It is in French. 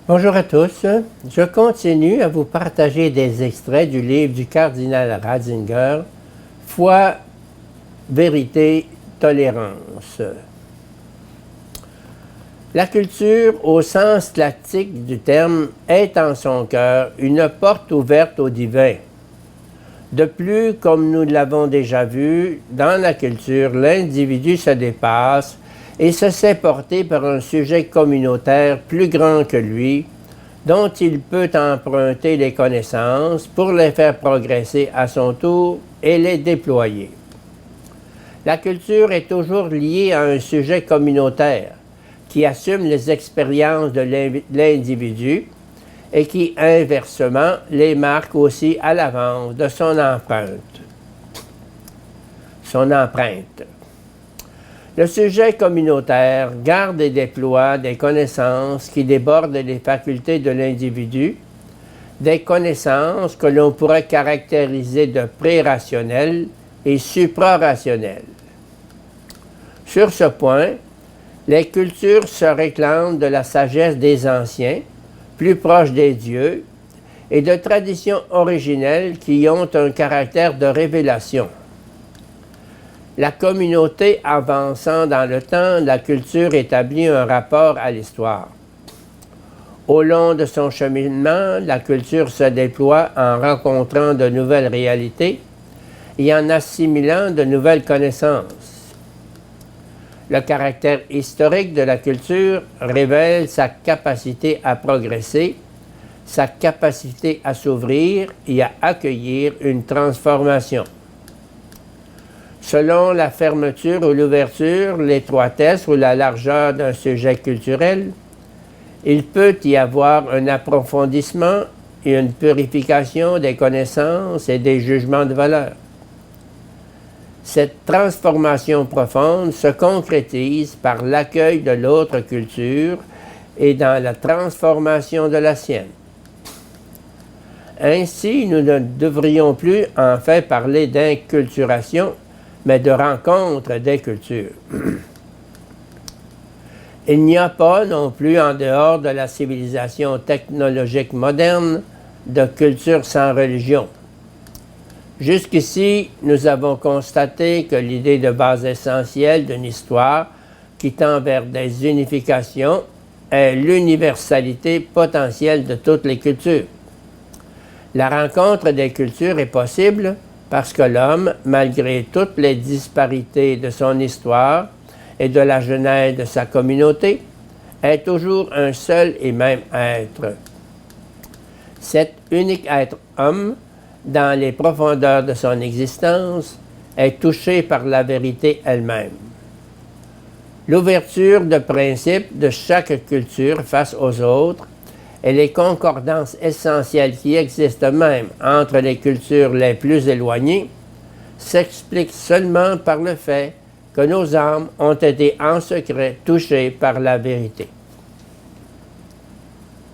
Bonjour à tous. Je continue à vous partager des extraits du livre du cardinal Ratzinger, Foi, vérité, tolérance. La culture, au sens classique du terme, est en son cœur une porte ouverte au divin. De plus, comme nous l'avons déjà vu, dans la culture, l'individu se dépasse et se sait porté par un sujet communautaire plus grand que lui, dont il peut emprunter les connaissances pour les faire progresser à son tour et les déployer. La culture est toujours liée à un sujet communautaire qui assume les expériences de l'individu et qui, inversement, les marque aussi à l'avance de son empreinte. Le sujet communautaire garde et déploie des connaissances qui débordent les facultés de l'individu, des connaissances que l'on pourrait caractériser de pré-rationnelles et supra-rationnelles. Sur ce point, les cultures se réclament de la sagesse des anciens, plus proches des dieux, et de traditions originelles qui ont un caractère de révélation. La communauté avançant dans le temps, la culture établit un rapport à l'histoire. Au long de son cheminement, la culture se déploie en rencontrant de nouvelles réalités et en assimilant de nouvelles connaissances. Le caractère historique de la culture révèle sa capacité à progresser, sa capacité à s'ouvrir et à accueillir une transformation. Selon la fermeture ou l'ouverture, l'étroitesse ou la largeur d'un sujet culturel, il peut y avoir un approfondissement et une purification des connaissances et des jugements de valeur. Cette transformation profonde se concrétise par l'accueil de l'autre culture et dans la transformation de la sienne. Ainsi, nous ne devrions plus en fait parler d'inculturation, mais de rencontre des cultures. Il n'y a pas non plus, en dehors de la civilisation technologique moderne, de culture sans religion. Jusqu'ici, nous avons constaté que l'idée de base essentielle d'une histoire qui tend vers des unifications est l'universalité potentielle de toutes les cultures. La rencontre des cultures est possible parce que l'homme, malgré toutes les disparités de son histoire et de la genèse de sa communauté, est toujours un seul et même être. Cet unique être homme, dans les profondeurs de son existence, est touché par la vérité elle-même. L'ouverture de principe de chaque culture face aux autres et les concordances essentielles qui existent même entre les cultures les plus éloignées s'expliquent seulement par le fait que nos âmes ont été en secret touchées par la vérité.